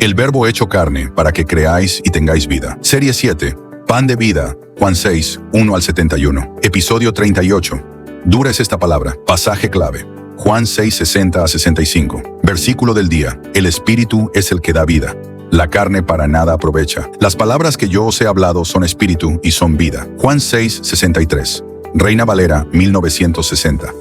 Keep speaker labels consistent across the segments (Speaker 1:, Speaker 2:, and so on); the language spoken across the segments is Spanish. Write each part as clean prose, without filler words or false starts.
Speaker 1: el Verbo hecho carne, para que creáis y tengáis vida. Serie 7, Pan de vida, Juan 6, 1 al 71. Episodio 38. Dura es esta palabra. Pasaje clave. Juan 6, 60 a 65. Versículo del día. El Espíritu es el que da vida. La carne para nada aprovecha. Las palabras que yo os he hablado son espíritu y son vida. Juan 6, 63. Reina Valera, 1960.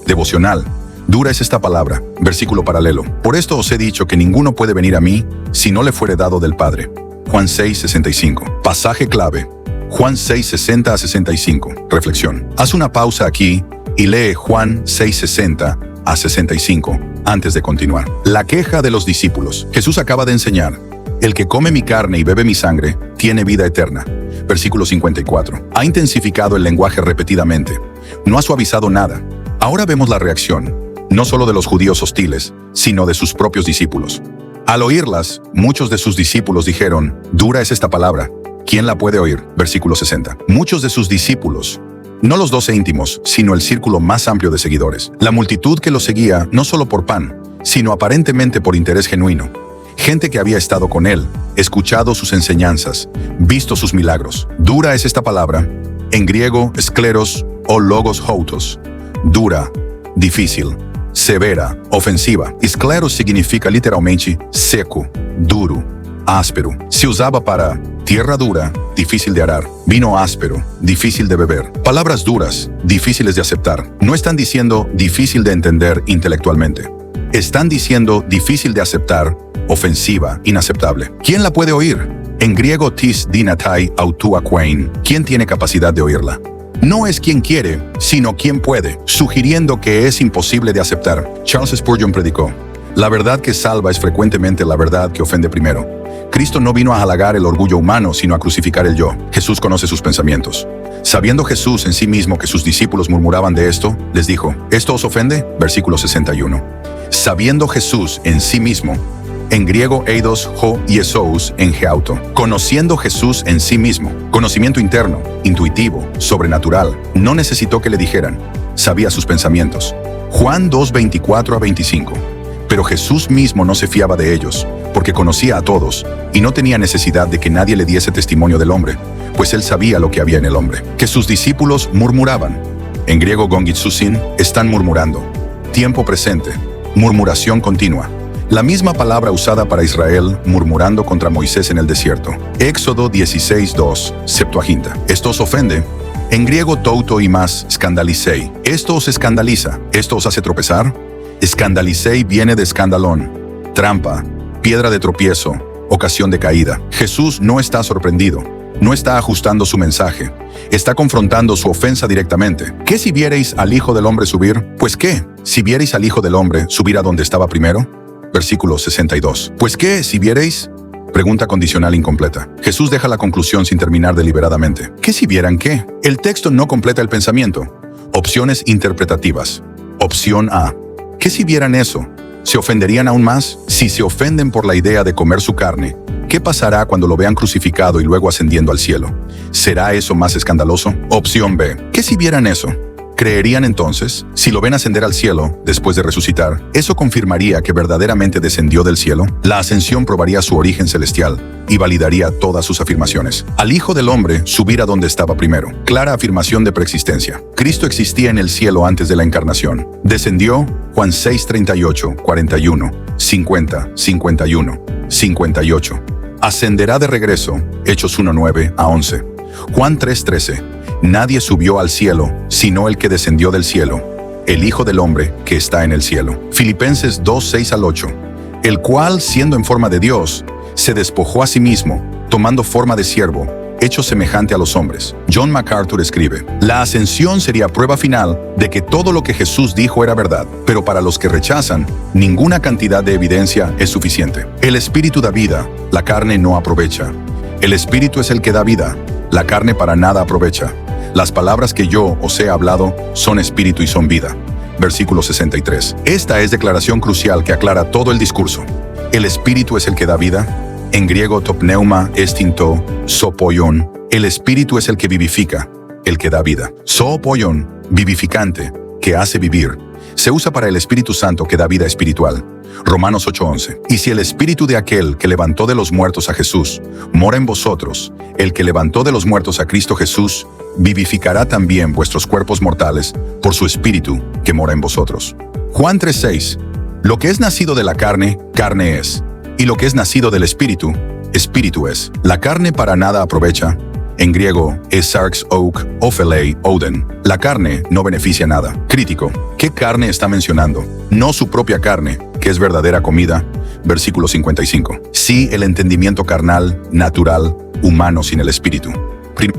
Speaker 1: Devocional. Dura es esta palabra. Versículo paralelo. Por esto os he dicho que ninguno puede venir a mí si no le fuere dado del Padre. Juan 6, 65. Pasaje clave. Juan 6, 60 a 65. Reflexión. Haz una pausa aquí y lee Juan 6, 60 a 65 antes de continuar. La queja de los discípulos. Jesús acaba de enseñar: el que come mi carne y bebe mi sangre tiene vida eterna. Versículo 54. Ha intensificado el lenguaje repetidamente. No ha suavizado nada. Ahora vemos la reacción, no solo de los judíos hostiles, sino de sus propios discípulos. Al oírlas, muchos de sus discípulos dijeron: dura es esta palabra, ¿quién la puede oír? Versículo 60. Muchos de sus discípulos, no los 12 íntimos, sino el círculo más amplio de seguidores. La multitud que los seguía no solo por pan, sino aparentemente por interés genuino. Gente que había estado con él, escuchado sus enseñanzas, visto sus milagros. Dura es esta palabra, en griego skleros o logos houtos. Dura, difícil, severa, ofensiva. Skleros significa literalmente seco, duro, áspero. Se usaba para tierra dura, difícil de arar; vino áspero, difícil de beber. Palabras duras, difíciles de aceptar. No están diciendo difícil de entender intelectualmente. Están diciendo difícil de aceptar, ofensiva, inaceptable. ¿Quién la puede oír? En griego tis dinatai autua quain. ¿Quién tiene capacidad de oírla? No es quien quiere, sino quien puede, sugiriendo que es imposible de aceptar. Charles Spurgeon predicó: la verdad que salva es frecuentemente la verdad que ofende primero. Cristo no vino a halagar el orgullo humano, sino a crucificar el yo. Jesús conoce sus pensamientos. Sabiendo Jesús en sí mismo que sus discípulos murmuraban de esto, les dijo: ¿esto os ofende? Versículo 61. Sabiendo Jesús en sí mismo, en griego eidos ho y esous en geauto. Conociendo Jesús en sí mismo, conocimiento interno, intuitivo, sobrenatural. No necesitó que le dijeran, sabía sus pensamientos. Juan 2, 24 a 25. Pero Jesús mismo no se fiaba de ellos, porque conocía a todos, y no tenía necesidad de que nadie le diese testimonio del hombre, pues él sabía lo que había en el hombre. Que sus discípulos murmuraban. En griego gongitsusin, están murmurando. Tiempo presente, murmuración continua. La misma palabra usada para Israel murmurando contra Moisés en el desierto. Éxodo 16, 2, Septuaginta. Esto os ofende. En griego touto y más, scandalicei. Esto os escandaliza. Esto os hace tropezar. Escandalicei viene de escandalón, trampa, piedra de tropiezo, ocasión de caída. Jesús no está sorprendido, no está ajustando su mensaje, está confrontando su ofensa directamente. ¿Qué si vierais al Hijo del Hombre subir? Pues ¿qué si vierais al Hijo del Hombre subir a donde estaba primero? Versículo 62. ¿Pues qué si vierais? Pregunta condicional incompleta. Jesús deja la conclusión sin terminar deliberadamente. ¿Qué si vieran qué? El texto no completa el pensamiento. Opciones interpretativas. Opción A. ¿Qué si vieran eso? ¿Se ofenderían aún más? Si se ofenden por la idea de comer su carne, ¿qué pasará cuando lo vean crucificado y luego ascendiendo al cielo? ¿Será eso más escandaloso? Opción B. ¿Qué si vieran eso? ¿Creerían entonces? Si lo ven ascender al cielo, después de resucitar, ¿eso confirmaría que verdaderamente descendió del cielo? La ascensión probaría su origen celestial y validaría todas sus afirmaciones. Al Hijo del Hombre subir a donde estaba primero. Clara afirmación de preexistencia. Cristo existía en el cielo antes de la encarnación. Descendió, Juan 6, 38, 41, 50, 51, 58. Ascenderá de regreso, Hechos 1, 9 a 11. Juan 3, 13. Nadie subió al cielo, sino el que descendió del cielo, el Hijo del Hombre que está en el cielo. Filipenses 2, 6 al 8. El cual, siendo en forma de Dios, se despojó a sí mismo, tomando forma de siervo, hecho semejante a los hombres. John MacArthur escribe: la ascensión sería prueba final de que todo lo que Jesús dijo era verdad, pero para los que rechazan, ninguna cantidad de evidencia es suficiente. El Espíritu da vida, la carne no aprovecha. El Espíritu es el que da vida, la carne para nada aprovecha. Las palabras que yo os he hablado son espíritu y son vida. Versículo 63. Esta es declaración crucial que aclara todo el discurso. El espíritu es el que da vida. En griego topneuma estinto sopoion. El espíritu es el que vivifica, el que da vida. Sopoion, vivificante, que hace vivir. se usa para el Espíritu Santo que da vida espiritual. Romanos 8:11. Y si el Espíritu de aquel que levantó de los muertos a Jesús mora en vosotros, el que levantó de los muertos a Cristo Jesús, vivificará también vuestros cuerpos mortales por su Espíritu que mora en vosotros. Juan 3:6. Lo que es nacido de la carne, carne es, y lo que es nacido del Espíritu, Espíritu es. La carne para nada aprovecha. En griego es sarx oak, ophelei, oden. La carne no beneficia nada. Crítico. ¿Qué carne está mencionando? No su propia carne, que es verdadera comida. Versículo 55. Sí, el entendimiento carnal, natural, humano sin el Espíritu.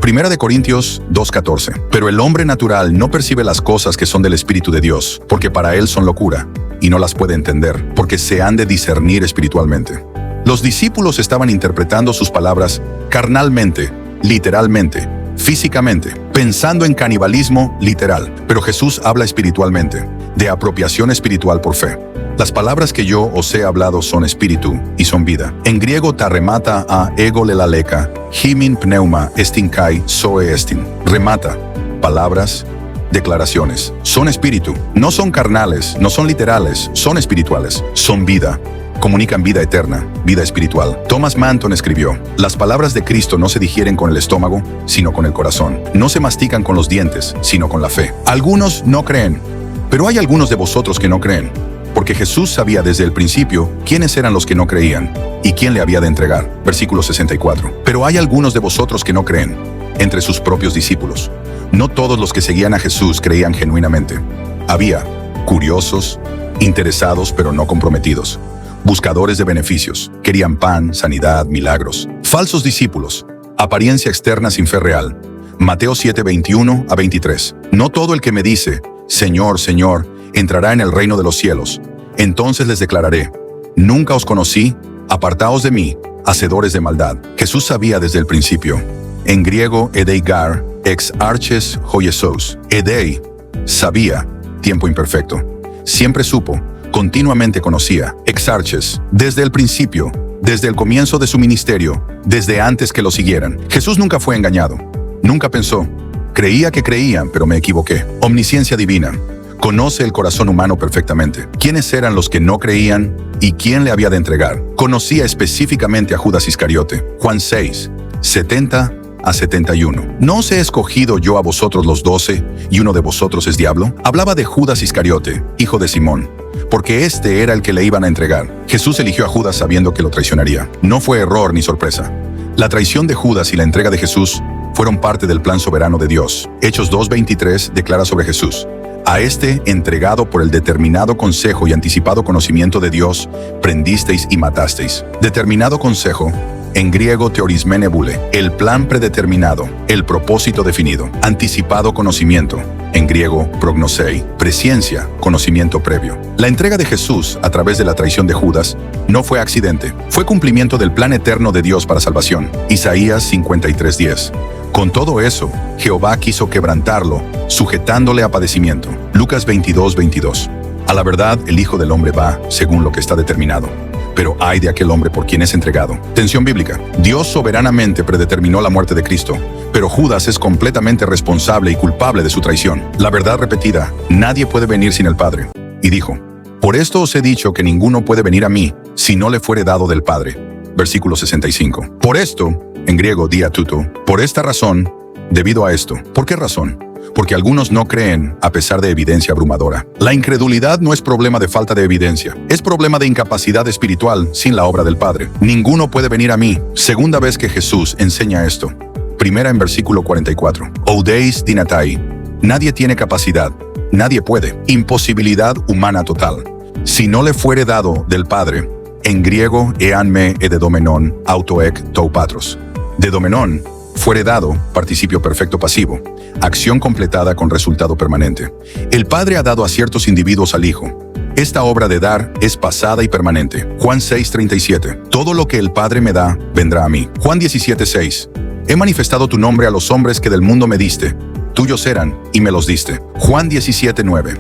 Speaker 1: Primera de Corintios 2:14. Pero el hombre natural no percibe las cosas que son del Espíritu de Dios, porque para él son locura, y no las puede entender, porque se han de discernir espiritualmente. Los discípulos estaban interpretando sus palabras carnalmente, literalmente, físicamente, pensando en canibalismo literal. Pero Jesús habla espiritualmente, de apropiación espiritual por fe. Las palabras que yo os he hablado son espíritu y son vida. En griego tarremata a ego lelaleka, himin pneuma estinkai zoe estin. Remata, palabras, declaraciones. Son espíritu, no son carnales, no son literales, son espirituales, son vida. Comunican vida eterna, vida espiritual. Thomas Manton escribió: las palabras de Cristo no se digieren con el estómago, sino con el corazón. No se mastican con los dientes, sino con la fe. Algunos no creen, pero hay algunos de vosotros que no creen, porque Jesús sabía desde el principio quiénes eran los que no creían y quién le había de entregar. Versículo 64. Pero hay algunos de vosotros que no creen, entre sus propios discípulos. No todos los que seguían a Jesús creían genuinamente. Había curiosos, interesados pero no comprometidos. Buscadores de beneficios, querían pan, sanidad, milagros. Falsos discípulos, apariencia externa sin fe real. Mateo 7:21-23. No todo el que me dice, Señor, Señor, entrará en el reino de los cielos. Entonces les declararé, nunca os conocí, apartaos de mí, hacedores de maldad. Jesús sabía desde el principio. En griego, edeigar, ex arches hoiesos. Edei, sabía, tiempo imperfecto. Siempre supo, continuamente conocía, exarches, desde el principio, desde el comienzo de su ministerio, desde antes que lo siguieran. Jesús nunca fue engañado, nunca pensó, creía que creían, pero me equivoqué. Omnisciencia divina, conoce el corazón humano perfectamente. ¿Quiénes eran los que no creían y quién le había de entregar? Conocía específicamente a Judas Iscariote. Juan 6, 70-71. ¿No os he escogido yo a vosotros los 12 y uno de vosotros es diablo? Hablaba de Judas Iscariote, hijo de Simón, porque este era el que le iban a entregar. Jesús eligió a Judas sabiendo que lo traicionaría. No fue error ni sorpresa. La traición de Judas y la entrega de Jesús fueron parte del plan soberano de Dios. Hechos 2:23 declara sobre Jesús: a este, entregado por el determinado consejo y anticipado conocimiento de Dios, prendisteis y matasteis. Determinado consejo, en griego teorisme nebule, el plan predeterminado, el propósito definido. Anticipado conocimiento, en griego prognosei, presciencia, conocimiento previo. La entrega de Jesús a través de la traición de Judas no fue accidente, fue cumplimiento del plan eterno de Dios para salvación. Isaías 53:10. Con todo eso, Jehová quiso quebrantarlo, sujetándole a padecimiento. Lucas 22:22. A la verdad, el Hijo del Hombre va según lo que está determinado. Pero ay de aquel hombre por quien es entregado. Tensión bíblica. Dios soberanamente predeterminó la muerte de Cristo, pero Judas es completamente responsable y culpable de su traición. La verdad repetida, nadie puede venir sin el Padre. Y dijo: por esto os he dicho que ninguno puede venir a mí si no le fuere dado del Padre. Versículo 65. Por esto, en griego dia tuto, por esta razón, debido a esto. ¿Por qué razón? Porque algunos no creen a pesar de evidencia abrumadora. La incredulidad no es problema de falta de evidencia, es problema de incapacidad espiritual sin la obra del Padre. Ninguno puede venir a mí. Segunda vez que Jesús enseña esto. Primera en versículo 44. Oudeis dinatai. Nadie tiene capacidad, nadie puede. Imposibilidad humana total. Si no le fuere dado del Padre. En griego, eanme ededomenon autoek tou patros. Dedomenon, fuere dado, participio perfecto pasivo, acción completada con resultado permanente. El Padre ha dado a ciertos individuos al Hijo. Esta obra de dar es pasada y permanente. Juan 6:37. Todo lo que el Padre me da, vendrá a mí. Juan 17:6. He manifestado tu nombre a los hombres que del mundo me diste. Tuyos eran y me los diste. Juan 17:9.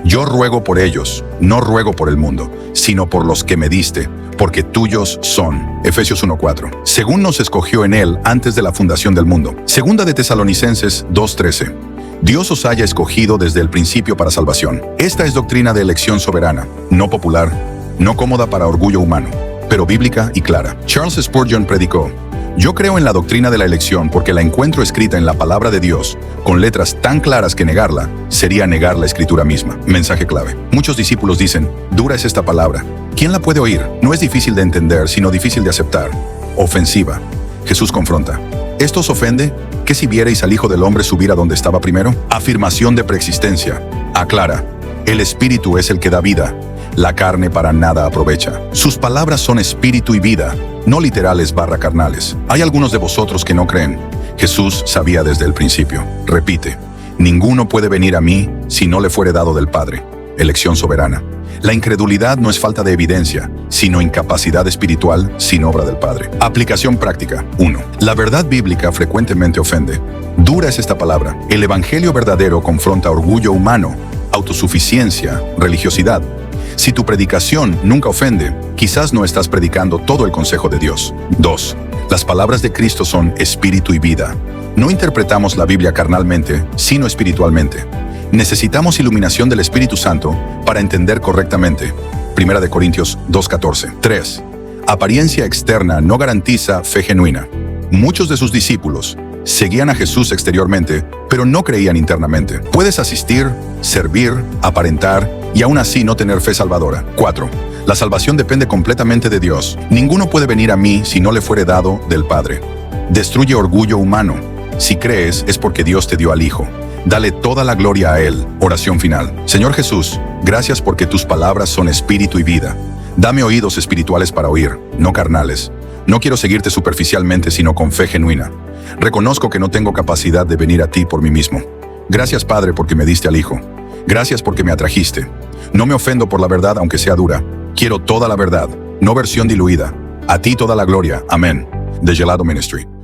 Speaker 1: Yo ruego por ellos, no ruego por el mundo, sino por los que me diste, porque tuyos son. Efesios 1:4. Según nos escogió en él antes de la fundación del mundo. Segunda de Tesalonicenses 2:13. Dios os haya escogido desde el principio para salvación. Esta es doctrina de elección soberana, no popular, no cómoda para orgullo humano, pero bíblica y clara. Charles Spurgeon predicó: yo creo en la doctrina de la elección porque la encuentro escrita en la palabra de Dios, con letras tan claras que negarla sería negar la escritura misma. Mensaje clave. Muchos discípulos dicen: dura es esta palabra. ¿Quién la puede oír? No es difícil de entender, sino difícil de aceptar. Ofensiva. Jesús confronta: ¿esto os ofende? ¿Qué si vierais al Hijo del Hombre subir a donde estaba primero? Afirmación de preexistencia. Aclara: el Espíritu es el que da vida. La carne para nada aprovecha. Sus palabras son espíritu y vida, no literales / carnales. Hay algunos de vosotros que no creen. Jesús sabía desde el principio. Repite: ninguno puede venir a mí si no le fuere dado del Padre. Elección soberana. La incredulidad no es falta de evidencia, sino incapacidad espiritual sin obra del Padre. Aplicación práctica. 1. La verdad bíblica frecuentemente ofende. Dura es esta palabra. El evangelio verdadero confronta orgullo humano, autosuficiencia, religiosidad. Si tu predicación nunca ofende, quizás no estás predicando todo el consejo de Dios. 2. Las palabras de Cristo son espíritu y vida. No interpretamos la Biblia carnalmente, sino espiritualmente. Necesitamos iluminación del Espíritu Santo para entender correctamente. 1 Corintios 2:14. 3. Apariencia externa no garantiza fe genuina. Muchos de sus discípulos seguían a Jesús exteriormente, pero no creían internamente. Puedes asistir, servir, aparentar y aún así no tener fe salvadora. 4. La salvación depende completamente de Dios. Ninguno puede venir a mí si no le fuere dado del Padre. Destruye orgullo humano. Si crees, es porque Dios te dio al Hijo. Dale toda la gloria a Él. Oración final. Señor Jesús, gracias porque tus palabras son espíritu y vida. Dame oídos espirituales para oír, no carnales. No quiero seguirte superficialmente, sino con fe genuina. Reconozco que no tengo capacidad de venir a ti por mí mismo. Gracias, Padre, porque me diste al Hijo. Gracias porque me atrajiste. No me ofendo por la verdad, aunque sea dura. Quiero toda la verdad, no versión diluida. A ti toda la gloria. Amén. The Gelado Ministry.